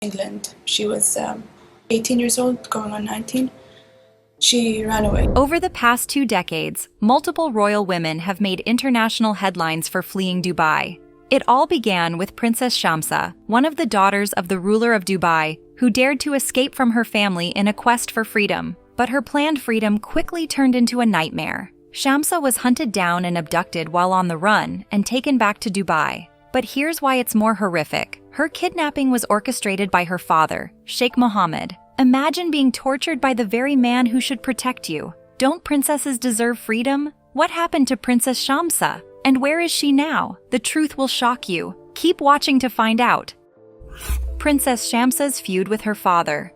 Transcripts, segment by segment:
England. She was 18 years old, going on 19. She ran away. Over the past 2 decades, multiple royal women have made international headlines for fleeing Dubai. It all began with Princess Shamsa, one of the daughters of the ruler of Dubai, who dared to escape from her family in a quest for freedom. But her planned freedom quickly turned into a nightmare. Shamsa was hunted down and abducted while on the run and taken back to Dubai. But here's why it's more horrific. Her kidnapping was orchestrated by her father, Sheikh Mohammed. Imagine being tortured by the very man who should protect you. Don't princesses deserve freedom? What happened to Princess Shamsa? And where is she now? The truth will shock you. Keep watching to find out. Princess Shamsa's feud with her father.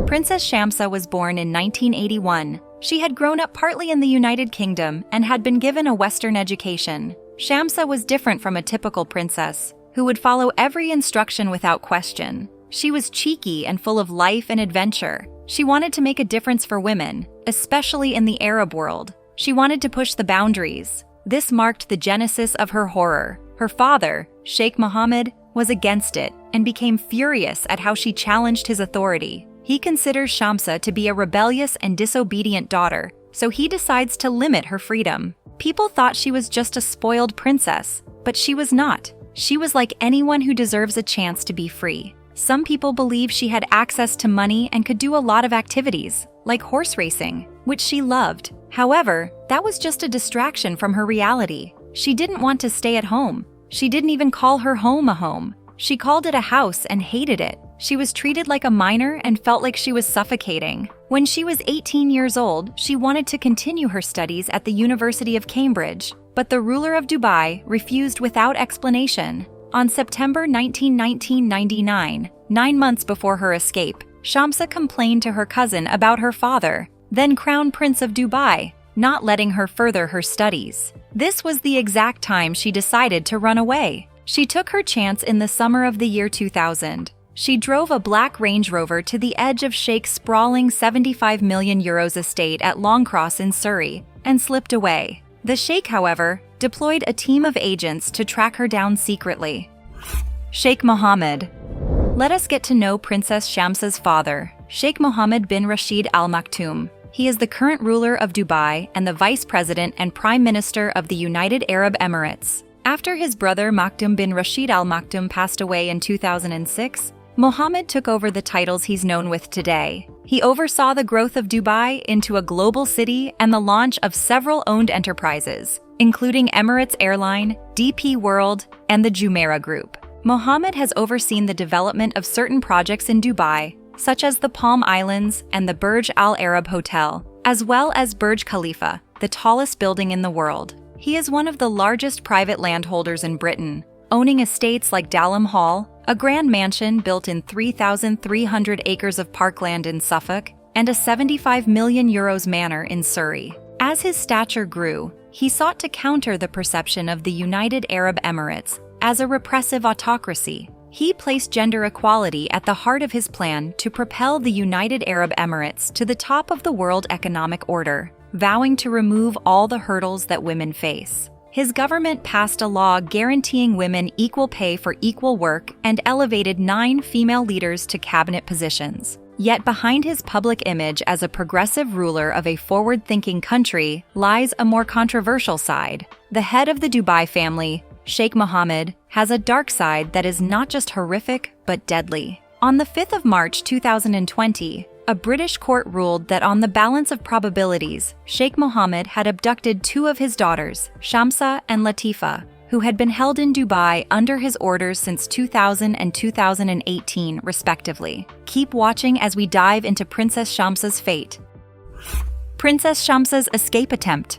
Princess Shamsa was born in 1981. She had grown up partly in the United Kingdom and had been given a Western education. Shamsa was different from a typical princess, who would follow every instruction without question. She was cheeky and full of life and adventure. She wanted to make a difference for women, especially in the Arab world. She wanted to push the boundaries. This marked the genesis of her horror. Her father, Sheikh Mohammed, was against it and became furious at how she challenged his authority. He considers Shamsa to be a rebellious and disobedient daughter, so he decides to limit her freedom. People thought she was just a spoiled princess, but she was not. She was like anyone who deserves a chance to be free. Some people believe she had access to money and could do a lot of activities, like horse racing, which she loved. However, that was just a distraction from her reality. She didn't want to stay at home. She didn't even call her home a home. She called it a house and hated it. She was treated like a minor and felt like she was suffocating. When she was 18 years old, she wanted to continue her studies at the University of Cambridge, but the ruler of Dubai refused without explanation. On September 19, 1999, 9 months before her escape, Shamsa complained to her cousin about her father, then Crown Prince of Dubai, not letting her further her studies. This was the exact time she decided to run away. She took her chance in the summer of the year 2000. She drove a black Range Rover to the edge of Sheikh's sprawling €75 million estate at Longcross in Surrey and slipped away. The Sheikh, however, deployed a team of agents to track her down secretly. Sheikh Mohammed. Let us get to know Princess Shamsa's father, Sheikh Mohammed bin Rashid Al Maktoum. He is the current ruler of Dubai and the Vice President and Prime Minister of the United Arab Emirates. After his brother Maktoum bin Rashid Al Maktoum passed away in 2006, Mohammed took over the titles he's known with today. He oversaw the growth of Dubai into a global city and the launch of several owned enterprises, including Emirates Airline, DP World, and the Jumeirah Group. Mohammed has overseen the development of certain projects in Dubai, such as the Palm Islands and the Burj Al Arab Hotel, as well as Burj Khalifa, the tallest building in the world. He is one of the largest private landholders in Britain, owning estates like Dalham Hall, a grand mansion built in 3,300 acres of parkland in Suffolk, and a €75 million manor in Surrey. As his stature grew, he sought to counter the perception of the United Arab Emirates as a repressive autocracy. He placed gender equality at the heart of his plan to propel the United Arab Emirates to the top of the world economic order, vowing to remove all the hurdles that women face. His government passed a law guaranteeing women equal pay for equal work and elevated 9 female leaders to cabinet positions. Yet behind his public image as a progressive ruler of a forward-thinking country lies a more controversial side. The head of the Dubai family, Sheikh Mohammed, has a dark side that is not just horrific but deadly. On the 5th of March 2020, a British court ruled that on the balance of probabilities, Sheikh Mohammed had abducted 2 of his daughters, Shamsa and Latifa, who had been held in Dubai under his orders since 2000 and 2018, respectively. Keep watching as we dive into Princess Shamsa's fate. Princess Shamsa's escape attempt.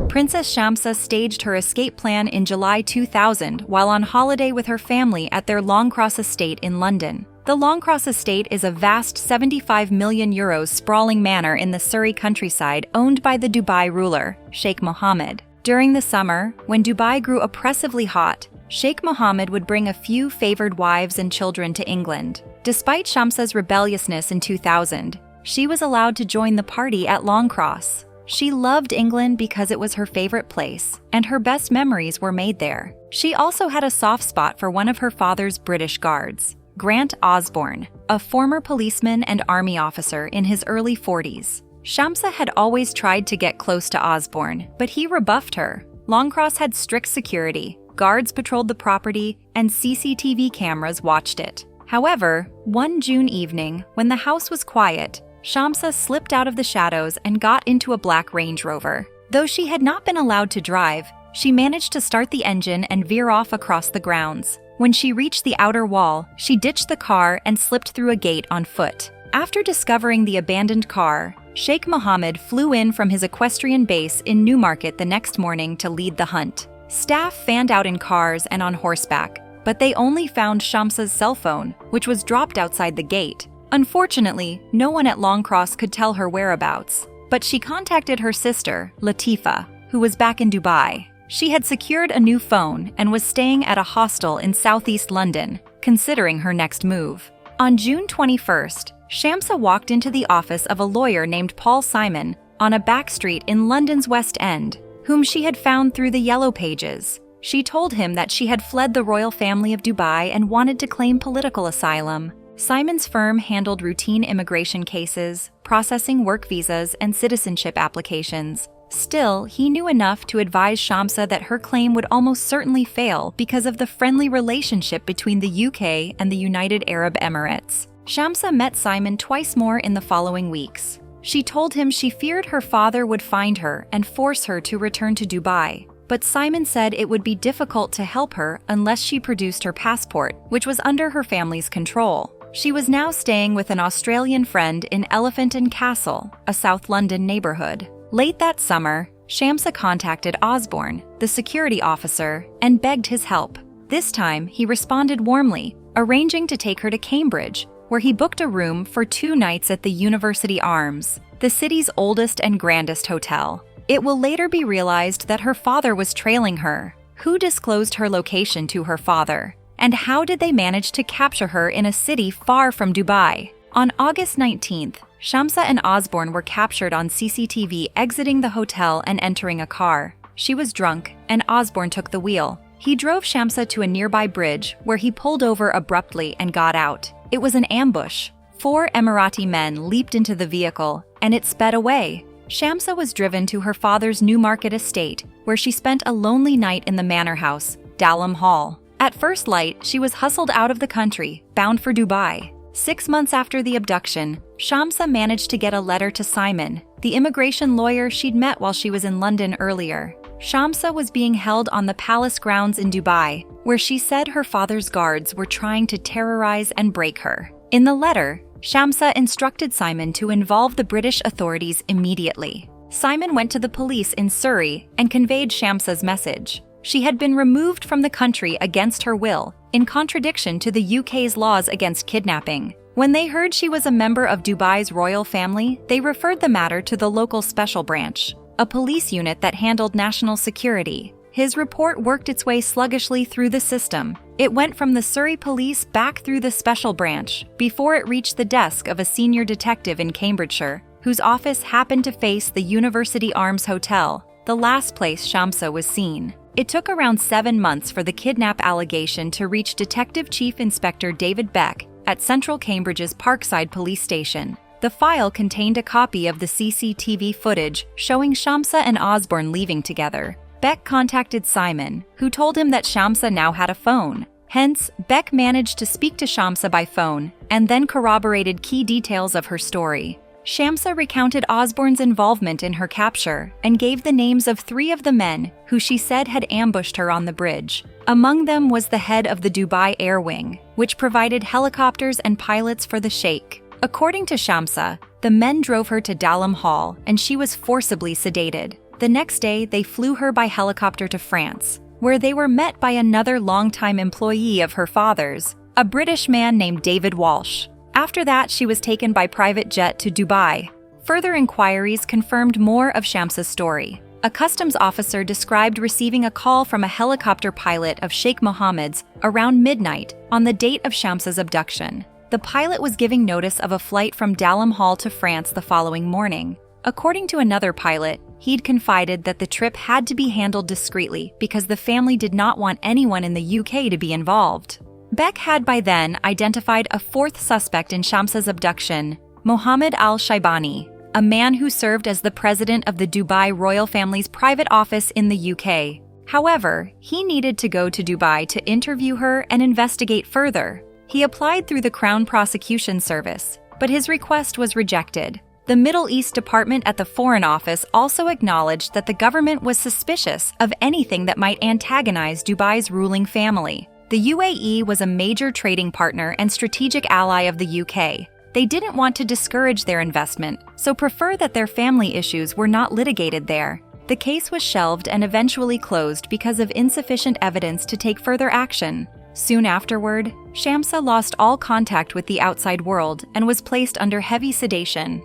Princess Shamsa staged her escape plan in July 2000 while on holiday with her family at their Longcross estate in London. The Longcross estate is a vast €75 million sprawling manor in the Surrey countryside owned by the Dubai ruler, Sheikh Mohammed. During the summer, when Dubai grew oppressively hot, Sheikh Mohammed would bring a few favored wives and children to England. Despite Shamsa's rebelliousness in 2000, she was allowed to join the party at Longcross. She loved England because it was her favorite place, and her best memories were made there. She also had a soft spot for one of her father's British guards, Grant Osborne, a former policeman and army officer in his early 40s. Shamsa had always tried to get close to Osborne, but he rebuffed her. Longcross had strict security, guards patrolled the property, and CCTV cameras watched it. However, one June evening, when the house was quiet, Shamsa slipped out of the shadows and got into a black Range Rover. Though she had not been allowed to drive, she managed to start the engine and veer off across the grounds. When she reached the outer wall, she ditched the car and slipped through a gate on foot. After discovering the abandoned car, Sheikh Mohammed flew in from his equestrian base in Newmarket the next morning to lead the hunt. Staff fanned out in cars and on horseback, but they only found Shamsa's cell phone, which was dropped outside the gate. Unfortunately, no one at Longcross could tell her whereabouts, but she contacted her sister, Latifa, who was back in Dubai. She had secured a new phone and was staying at a hostel in southeast London, considering her next move. On June 21st, Shamsa walked into the office of a lawyer named Paul Simon on a back street in London's West End, whom she had found through the Yellow Pages. She told him that she had fled the royal family of Dubai and wanted to claim political asylum. Simon's firm handled routine immigration cases, processing work visas and citizenship applications. Still, he knew enough to advise Shamsa that her claim would almost certainly fail because of the friendly relationship between the UK and the United Arab Emirates. Shamsa met Simon twice more in the following weeks. She told him she feared her father would find her and force her to return to Dubai. But Simon said it would be difficult to help her unless she produced her passport, which was under her family's control. She was now staying with an Australian friend in Elephant and Castle, a South London neighborhood. Late that summer, Shamsa contacted Osborne, the security officer, and begged his help. This time, he responded warmly, arranging to take her to Cambridge, where he booked a room for 2 nights at the University Arms, the city's oldest and grandest hotel. It will later be realized that her father was trailing her. Who disclosed her location to her father? And how did they manage to capture her in a city far from Dubai? On August 19th, Shamsa and Osborne were captured on CCTV exiting the hotel and entering a car. She was drunk, and Osborne took the wheel. He drove Shamsa to a nearby bridge, where he pulled over abruptly and got out. It was an ambush. 4 Emirati men leaped into the vehicle, and it sped away. Shamsa was driven to her father's Newmarket estate, where she spent a lonely night in the manor house, Dalham Hall. At first light, she was hustled out of the country, bound for Dubai. 6 months after the abduction, Shamsa managed to get a letter to Simon, the immigration lawyer she'd met while she was in London earlier. Shamsa was being held on the palace grounds in Dubai, where she said her father's guards were trying to terrorize and break her. In the letter, Shamsa instructed Simon to involve the British authorities immediately. Simon went to the police in Surrey and conveyed Shamsa's message. She had been removed from the country against her will, in contradiction to the UK's laws against kidnapping. When they heard she was a member of Dubai's royal family, they referred the matter to the local special branch, a police unit that handled national security. His report worked its way sluggishly through the system. It went from the Surrey police back through the special branch before it reached the desk of a senior detective in Cambridgeshire, whose office happened to face the University Arms Hotel, the last place Shamsa was seen. It took around 7 months for the kidnap allegation to reach Detective Chief Inspector David Beck at Central Cambridge's Parkside Police Station. The file contained a copy of the CCTV footage showing Shamsa and Osborne leaving together. Beck contacted Simon, who told him that Shamsa now had a phone. Hence, Beck managed to speak to Shamsa by phone and then corroborated key details of her story. Shamsa recounted Osborne's involvement in her capture and gave the names of 3 of the men who she said had ambushed her on the bridge. Among them was the head of the Dubai Air Wing, which provided helicopters and pilots for the Sheikh. According to Shamsa, the men drove her to Dalham Hall and she was forcibly sedated. The next day, they flew her by helicopter to France, where they were met by another longtime employee of her father's, a British man named David Walsh. After that, she was taken by private jet to Dubai. Further inquiries confirmed more of Shamsa's story. A customs officer described receiving a call from a helicopter pilot of Sheikh Mohammed's around midnight on the date of Shamsa's abduction. The pilot was giving notice of a flight from Dalham Hall to France the following morning. According to another pilot, he'd confided that the trip had to be handled discreetly because the family did not want anyone in the UK to be involved. Beck had by then identified a fourth suspect in Shamsa's abduction, Mohammed al-Shaibani, a man who served as the president of the Dubai royal family's private office in the UK. However, he needed to go to Dubai to interview her and investigate further. He applied through the Crown Prosecution Service, but his request was rejected. The Middle East Department at the Foreign Office also acknowledged that the government was suspicious of anything that might antagonize Dubai's ruling family. The UAE was a major trading partner and strategic ally of the UK. They didn't want to discourage their investment, so prefer that their family issues were not litigated there. The case was shelved and eventually closed because of insufficient evidence to take further action. Soon afterward, Shamsa lost all contact with the outside world and was placed under heavy sedation.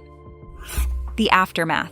The aftermath.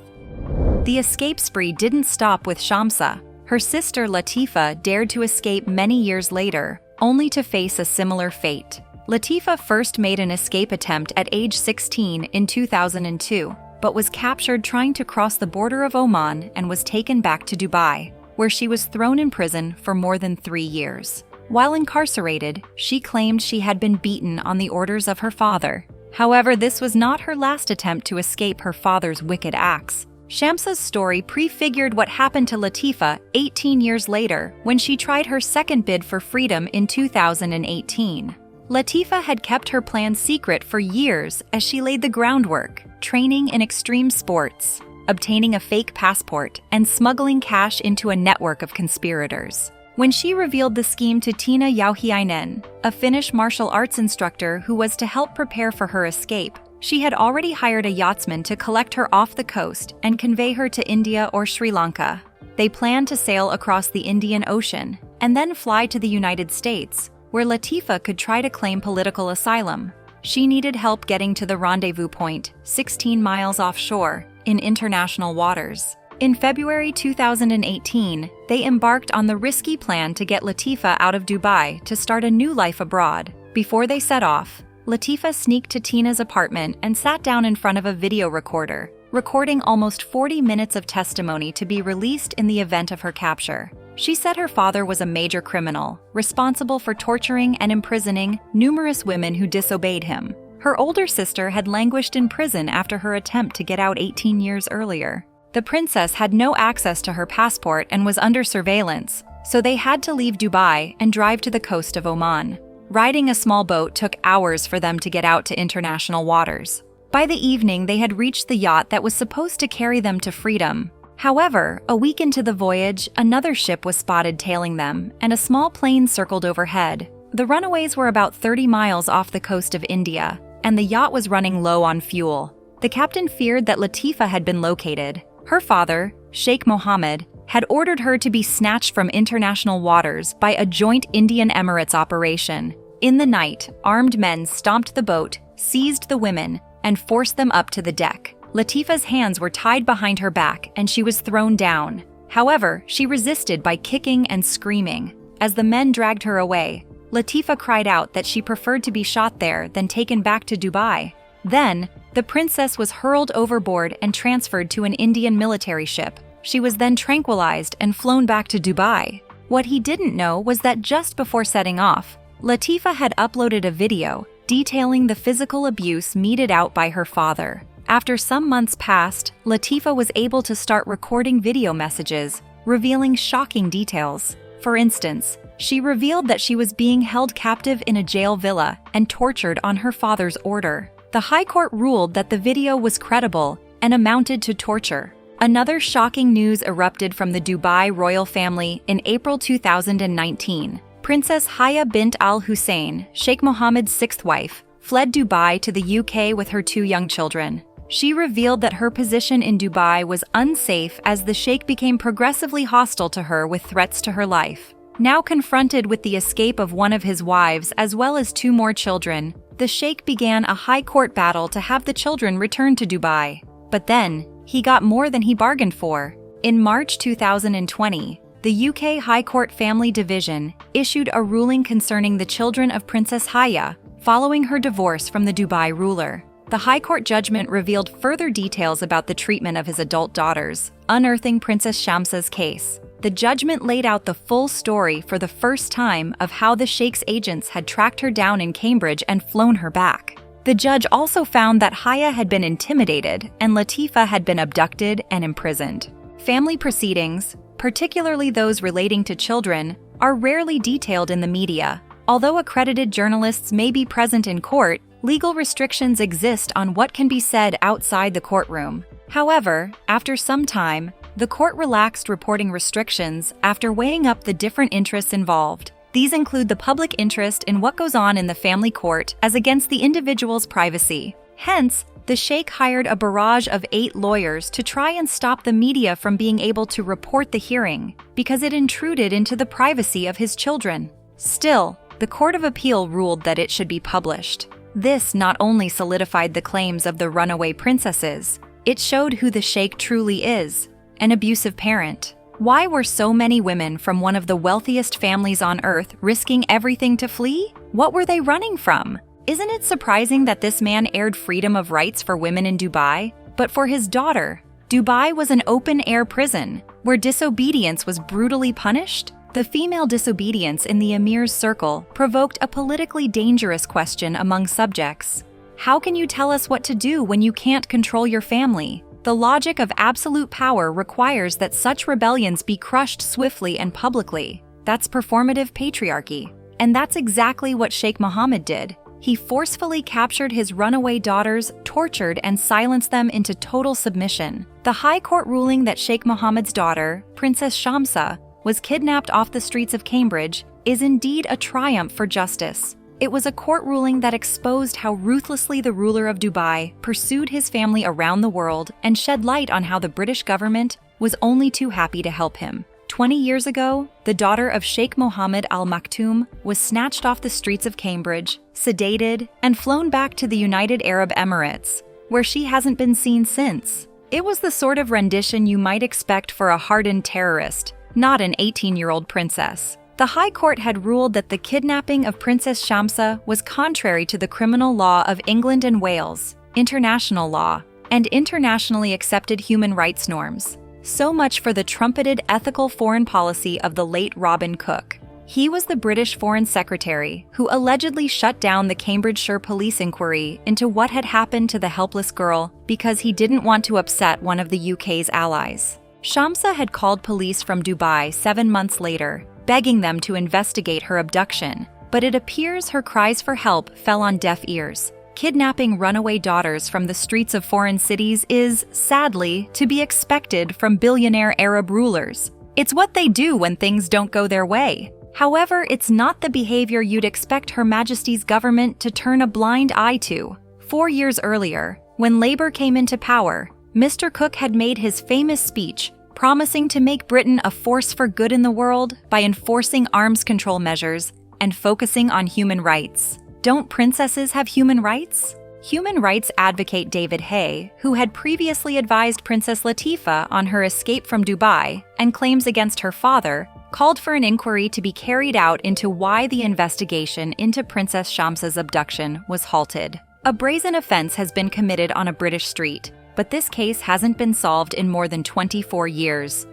The escape spree didn't stop with Shamsa. Her sister Latifa dared to escape many years later, only to face a similar fate. Latifa first made an escape attempt at age 16 in 2002, but was captured trying to cross the border of Oman and was taken back to Dubai, where she was thrown in prison for more than 3 years. While incarcerated, she claimed she had been beaten on the orders of her father. However, this was not her last attempt to escape her father's wicked acts. Shamsa's story prefigured what happened to Latifa 18 years later when she tried her second bid for freedom in 2018. Latifa had kept her plan secret for years as she laid the groundwork, training in extreme sports, obtaining a fake passport, and smuggling cash into a network of conspirators. When she revealed the scheme to Tiina Jauhiainen, a Finnish martial arts instructor who was to help prepare for her escape, she had already hired a yachtsman to collect her off the coast and convey her to India or Sri Lanka. They planned to sail across the Indian Ocean and then fly to the United States, where Latifa could try to claim political asylum. She needed help getting to the rendezvous point, 16 miles offshore, in international waters. In February 2018, they embarked on the risky plan to get Latifa out of Dubai to start a new life abroad. Before they set off, Latifa sneaked to Tina's apartment and sat down in front of a video recorder, recording almost 40 minutes of testimony to be released in the event of her capture. She said her father was a major criminal, responsible for torturing and imprisoning numerous women who disobeyed him. Her older sister had languished in prison after her attempt to get out 18 years earlier. The princess had no access to her passport and was under surveillance, so they had to leave Dubai and drive to the coast of Oman. Riding a small boat took hours for them to get out to international waters. By the evening, they had reached the yacht that was supposed to carry them to freedom. However, a week into the voyage, another ship was spotted tailing them, and a small plane circled overhead. The runaways were about 30 miles off the coast of India, and the yacht was running low on fuel. The captain feared that Latifa had been located. Her father, Sheikh Mohammed, had ordered her to be snatched from international waters by a joint Indian Emirates operation. In the night, armed men stomped the boat, seized the women, and forced them up to the deck. Latifa's hands were tied behind her back and she was thrown down. However, she resisted by kicking and screaming. As the men dragged her away, Latifa cried out that she preferred to be shot there than taken back to Dubai. Then, the princess was hurled overboard and transferred to an Indian military ship. She was then tranquilized and flown back to Dubai. What he didn't know was that just before setting off, Latifa had uploaded a video detailing the physical abuse meted out by her father. After some months passed, Latifa was able to start recording video messages, revealing shocking details. For instance, she revealed that she was being held captive in a jail villa and tortured on her father's order. The High Court ruled that the video was credible and amounted to torture. Another shocking news erupted from the Dubai royal family in April 2019. Princess Haya bint Al Hussein, Sheikh Mohammed's sixth wife, fled Dubai to the UK with her 2 young children. She revealed that her position in Dubai was unsafe as the Sheikh became progressively hostile to her with threats to her life. Now confronted with the escape of one of his wives as well as 2 more children, the Sheikh began a high court battle to have the children returned to Dubai. But then, he got more than he bargained for. In March 2020, the UK High Court Family Division issued a ruling concerning the children of Princess Haya following her divorce from the Dubai ruler. The High Court judgment revealed further details about the treatment of his adult daughters, unearthing Princess Shamsa's case. the judgment laid out the full story for the first time of how the Sheikh's agents had tracked her down in Cambridge and flown her back. The judge also found that Haya had been intimidated and Latifa had been abducted and imprisoned. Family proceedings, particularly those relating to children, are rarely detailed in the media. Although accredited journalists may be present in court, legal restrictions exist on what can be said outside the courtroom. However, after some time, the court relaxed reporting restrictions after weighing up the different interests involved. These include the public interest in what goes on in the family court as against the individual's privacy. Hence, the Sheikh hired a barrage of 8 lawyers to try and stop the media from being able to report the hearing, because it intruded into the privacy of his children. Still, the Court of Appeal ruled that it should be published. This not only solidified the claims of the runaway princesses, it showed who the Sheikh truly is, an abusive parent. Why were so many women from one of the wealthiest families on earth risking everything to flee? What were they running from? Isn't it surprising that this man aired freedom of rights for women in Dubai? But for his daughter, Dubai was an open-air prison where disobedience was brutally punished? The female disobedience in the emir's circle provoked a politically dangerous question among subjects. How can you tell us what to do when you can't control your family? The logic of absolute power requires that such rebellions be crushed swiftly and publicly. That's performative patriarchy. And that's exactly what Sheikh Mohammed did. He forcefully captured his runaway daughters, tortured and silenced them into total submission. The High Court ruling that Sheikh Mohammed's daughter, Princess Shamsa, was kidnapped off the streets of Cambridge is indeed a triumph for justice. It was a court ruling that exposed how ruthlessly the ruler of Dubai pursued his family around the world and shed light on how the British government was only too happy to help him. 20 years ago, the daughter of Sheikh Mohammed Al Maktoum was snatched off the streets of Cambridge, sedated, and flown back to the United Arab Emirates, where she hasn't been seen since. It was the sort of rendition you might expect for a hardened terrorist, not an 18-year-old princess. The High Court had ruled that the kidnapping of Princess Shamsa was contrary to the criminal law of England and Wales, international law, and internationally accepted human rights norms. So much for the trumpeted ethical foreign policy of the late Robin Cook. He was the British Foreign Secretary who allegedly shut down the Cambridgeshire police inquiry into what had happened to the helpless girl because he didn't want to upset one of the UK's allies. Shamsa had called police from Dubai 7 months later, begging them to investigate her abduction, but it appears her cries for help fell on deaf ears. Kidnapping runaway daughters from the streets of foreign cities is, sadly, to be expected from billionaire Arab rulers. It's what they do when things don't go their way. However, it's not the behavior you'd expect Her Majesty's government to turn a blind eye to. 4 years earlier, when Labour came into power, Mr. Cook had made his famous speech promising to make Britain a force for good in the world by enforcing arms control measures and focusing on human rights. Don't princesses have human rights? Human rights advocate David Hay, who had previously advised Princess Latifa on her escape from Dubai and claims against her father, called for an inquiry to be carried out into why the investigation into Princess Shamsa's abduction was halted. A brazen offense has been committed on a British street, but this case hasn't been solved in more than 24 years.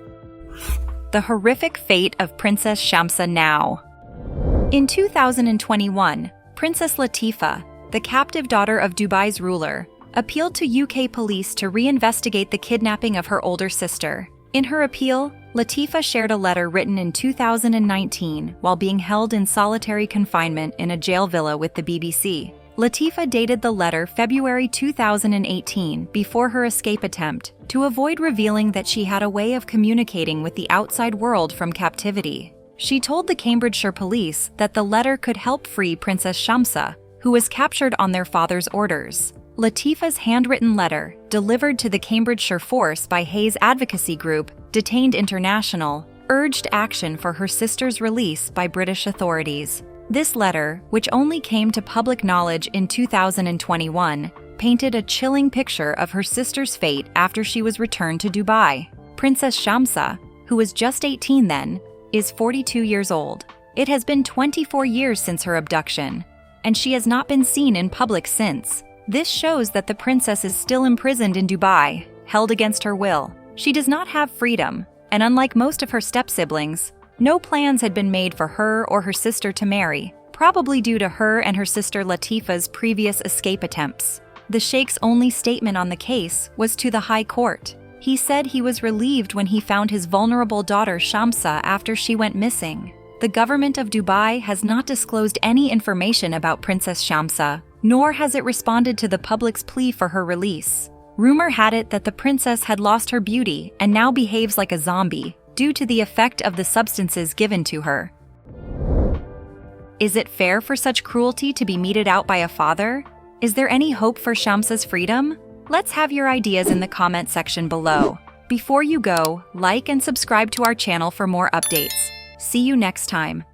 The horrific fate of Princess Shamsa now. In 2021, Princess Latifa, the captive daughter of Dubai's ruler, appealed to UK police to reinvestigate the kidnapping of her older sister. In her appeal, Latifa shared a letter written in 2019 while being held in solitary confinement in a jail villa with the BBC. Latifa dated the letter February 2018 before her escape attempt to avoid revealing that she had a way of communicating with the outside world from captivity. She told the Cambridgeshire police that the letter could help free Princess Shamsa, who was captured on their father's orders. Latifa's handwritten letter, delivered to the Cambridgeshire force by Hayes advocacy group Detained International, urged action for her sister's release by British authorities. This letter, which only came to public knowledge in 2021, painted a chilling picture of her sister's fate after she was returned to Dubai. Princess Shamsa, who was just 18 then, is 42 years old. It has been 24 years since her abduction, and she has not been seen in public since. This shows that the princess is still imprisoned in Dubai, held against her will. She does not have freedom, and unlike most of her step-siblings, no plans had been made for her or her sister to marry, probably due to her and her sister Latifa's previous escape attempts. The Sheikh's only statement on the case was to the High Court. He said he was relieved when he found his vulnerable daughter Shamsa after she went missing. The government of Dubai has not disclosed any information about Princess Shamsa, nor has it responded to the public's plea for her release. Rumor had it that the princess had lost her beauty and now behaves like a zombie, due to the effect of the substances given to her. Is it fair for such cruelty to be meted out by a father? Is there any hope for Shamsa's freedom? Let's have your ideas in the comment section below. Before you go, like and subscribe to our channel for more updates. See you next time.